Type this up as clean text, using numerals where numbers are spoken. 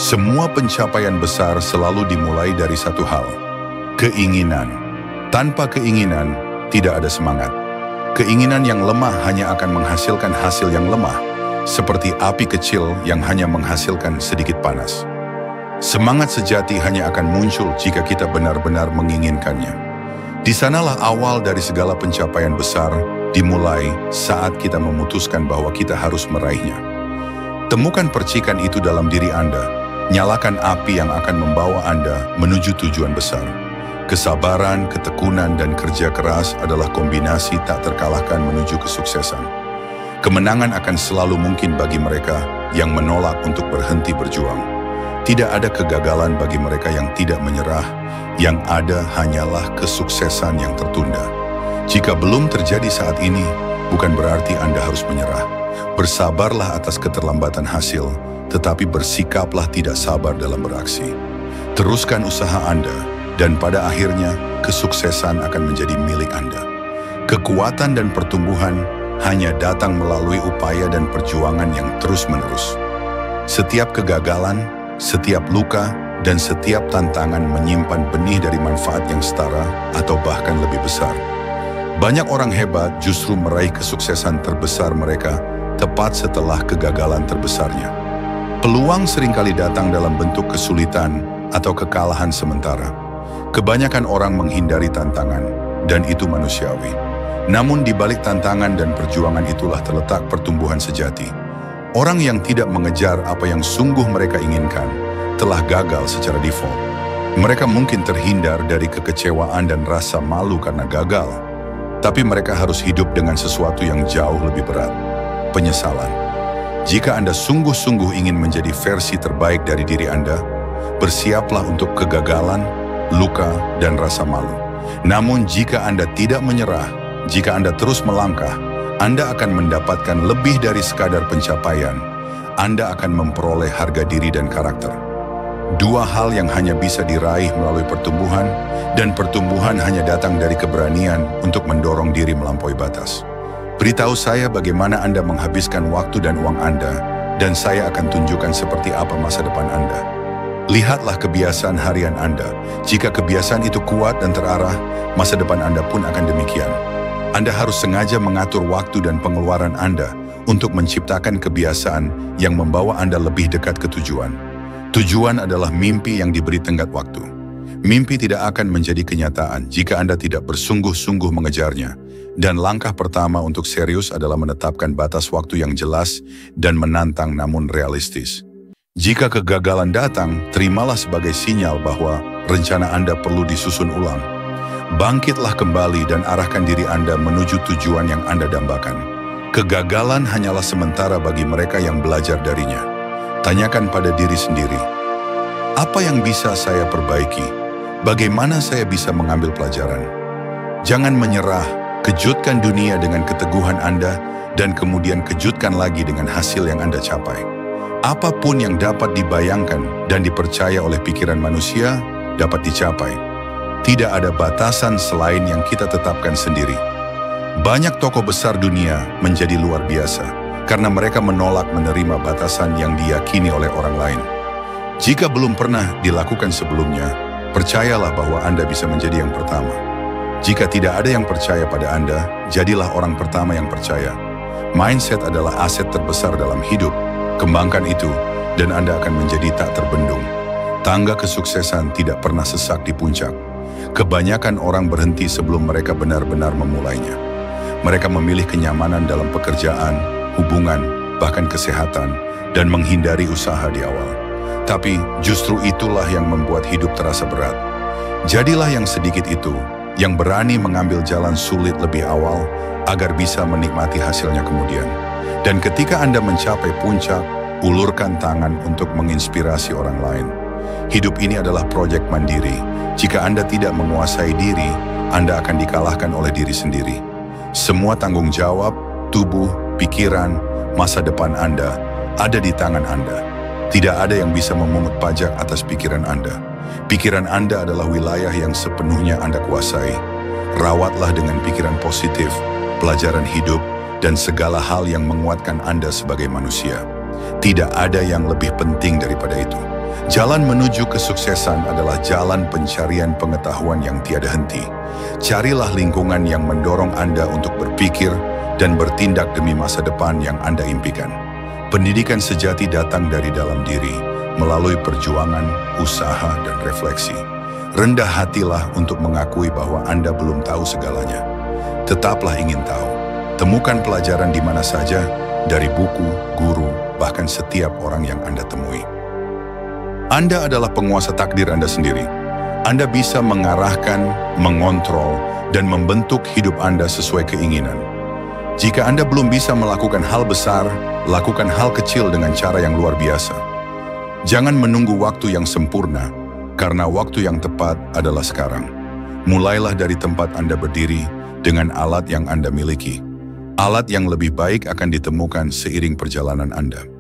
Semua pencapaian besar selalu dimulai dari satu hal, keinginan. Tanpa keinginan, tidak ada semangat. Keinginan yang lemah hanya akan menghasilkan hasil yang lemah, seperti api kecil yang hanya menghasilkan sedikit panas. Semangat sejati hanya akan muncul jika kita benar-benar menginginkannya. Di sanalah awal dari segala pencapaian besar dimulai saat kita memutuskan bahwa kita harus meraihnya. Temukan percikan itu dalam diri Anda, nyalakan api yang akan membawa Anda menuju tujuan besar. Kesabaran, ketekunan, dan kerja keras adalah kombinasi tak terkalahkan menuju kesuksesan. Kemenangan akan selalu mungkin bagi mereka yang menolak untuk berhenti berjuang. Tidak ada kegagalan bagi mereka yang tidak menyerah, yang ada hanyalah kesuksesan yang tertunda. Jika belum terjadi saat ini, bukan berarti Anda harus menyerah. Bersabarlah atas keterlambatan hasil, tetapi bersikaplah tidak sabar dalam beraksi. Teruskan usaha Anda, dan pada akhirnya kesuksesan akan menjadi milik Anda. Kekuatan dan pertumbuhan hanya datang melalui upaya dan perjuangan yang terus-menerus. Setiap kegagalan, setiap luka, dan setiap tantangan menyimpan benih dari manfaat yang setara atau bahkan lebih besar. Banyak orang hebat justru meraih kesuksesan terbesar mereka tepat setelah kegagalan terbesarnya. Peluang seringkali datang dalam bentuk kesulitan atau kekalahan sementara. Kebanyakan orang menghindari tantangan, dan itu manusiawi. Namun di balik tantangan dan perjuangan itulah terletak pertumbuhan sejati. Orang yang tidak mengejar apa yang sungguh mereka inginkan telah gagal secara default. Mereka mungkin terhindar dari kekecewaan dan rasa malu karena gagal, tapi mereka harus hidup dengan sesuatu yang jauh lebih berat, penyesalan. Jika Anda sungguh-sungguh ingin menjadi versi terbaik dari diri Anda, bersiaplah untuk kegagalan, luka, dan rasa malu. Namun jika Anda tidak menyerah, jika Anda terus melangkah, Anda akan mendapatkan lebih dari sekadar pencapaian. Anda akan memperoleh harga diri dan karakter. Dua hal yang hanya bisa diraih melalui pertumbuhan, dan pertumbuhan hanya datang dari keberanian untuk mendorong diri melampaui batas. Beritahu saya bagaimana Anda menghabiskan waktu dan uang Anda, dan saya akan tunjukkan seperti apa masa depan Anda. Lihatlah kebiasaan harian Anda. Jika kebiasaan itu kuat dan terarah, masa depan Anda pun akan demikian. Anda harus sengaja mengatur waktu dan pengeluaran Anda untuk menciptakan kebiasaan yang membawa Anda lebih dekat ke tujuan. Tujuan adalah mimpi yang diberi tenggat waktu. Mimpi tidak akan menjadi kenyataan jika Anda tidak bersungguh-sungguh mengejarnya. Dan langkah pertama untuk serius adalah menetapkan batas waktu yang jelas dan menantang namun realistis. Jika kegagalan datang, terimalah sebagai sinyal bahwa rencana Anda perlu disusun ulang. Bangkitlah kembali dan arahkan diri Anda menuju tujuan yang Anda dambakan. Kegagalan hanyalah sementara bagi mereka yang belajar darinya. Tanyakan pada diri sendiri, apa yang bisa saya perbaiki? Bagaimana saya bisa mengambil pelajaran? Jangan menyerah, kejutkan dunia dengan keteguhan Anda, dan kemudian kejutkan lagi dengan hasil yang Anda capai. Apapun yang dapat dibayangkan dan dipercaya oleh pikiran manusia dapat dicapai. Tidak ada batasan selain yang kita tetapkan sendiri. Banyak tokoh besar dunia menjadi luar biasa karena mereka menolak menerima batasan yang diyakini oleh orang lain. Jika belum pernah dilakukan sebelumnya, percayalah bahwa Anda bisa menjadi yang pertama. Jika tidak ada yang percaya pada Anda, jadilah orang pertama yang percaya. Mindset adalah aset terbesar dalam hidup. Kembangkan itu, dan Anda akan menjadi tak terbendung. Tangga kesuksesan tidak pernah sesak di puncak. Kebanyakan orang berhenti sebelum mereka benar-benar memulainya. Mereka memilih kenyamanan dalam pekerjaan, hubungan, bahkan kesehatan, dan menghindari usaha di awal. Tapi justru itulah yang membuat hidup terasa berat. Jadilah yang sedikit itu, yang berani mengambil jalan sulit lebih awal, agar bisa menikmati hasilnya kemudian. Dan ketika Anda mencapai puncak, ulurkan tangan untuk menginspirasi orang lain. Hidup ini adalah proyek mandiri. Jika Anda tidak menguasai diri, Anda akan dikalahkan oleh diri sendiri. Semua tanggung jawab, tubuh, pikiran, masa depan Anda ada di tangan Anda. Tidak ada yang bisa memungut pajak atas pikiran Anda. Pikiran Anda adalah wilayah yang sepenuhnya Anda kuasai. Rawatlah dengan pikiran positif, pelajaran hidup, dan segala hal yang menguatkan Anda sebagai manusia. Tidak ada yang lebih penting daripada itu. Jalan menuju kesuksesan adalah jalan pencarian pengetahuan yang tiada henti. Carilah lingkungan yang mendorong Anda untuk berpikir dan bertindak demi masa depan yang Anda impikan. Pendidikan sejati datang dari dalam diri, melalui perjuangan, usaha, dan refleksi. Rendah hatilah untuk mengakui bahwa Anda belum tahu segalanya. Tetaplah ingin tahu. Temukan pelajaran di mana saja, dari buku, guru, bahkan setiap orang yang Anda temui. Anda adalah penguasa takdir Anda sendiri. Anda bisa mengarahkan, mengontrol, dan membentuk hidup Anda sesuai keinginan. Jika Anda belum bisa melakukan hal besar, lakukan hal kecil dengan cara yang luar biasa. Jangan menunggu waktu yang sempurna, karena waktu yang tepat adalah sekarang. Mulailah dari tempat Anda berdiri dengan alat yang Anda miliki. Alat yang lebih baik akan ditemukan seiring perjalanan Anda.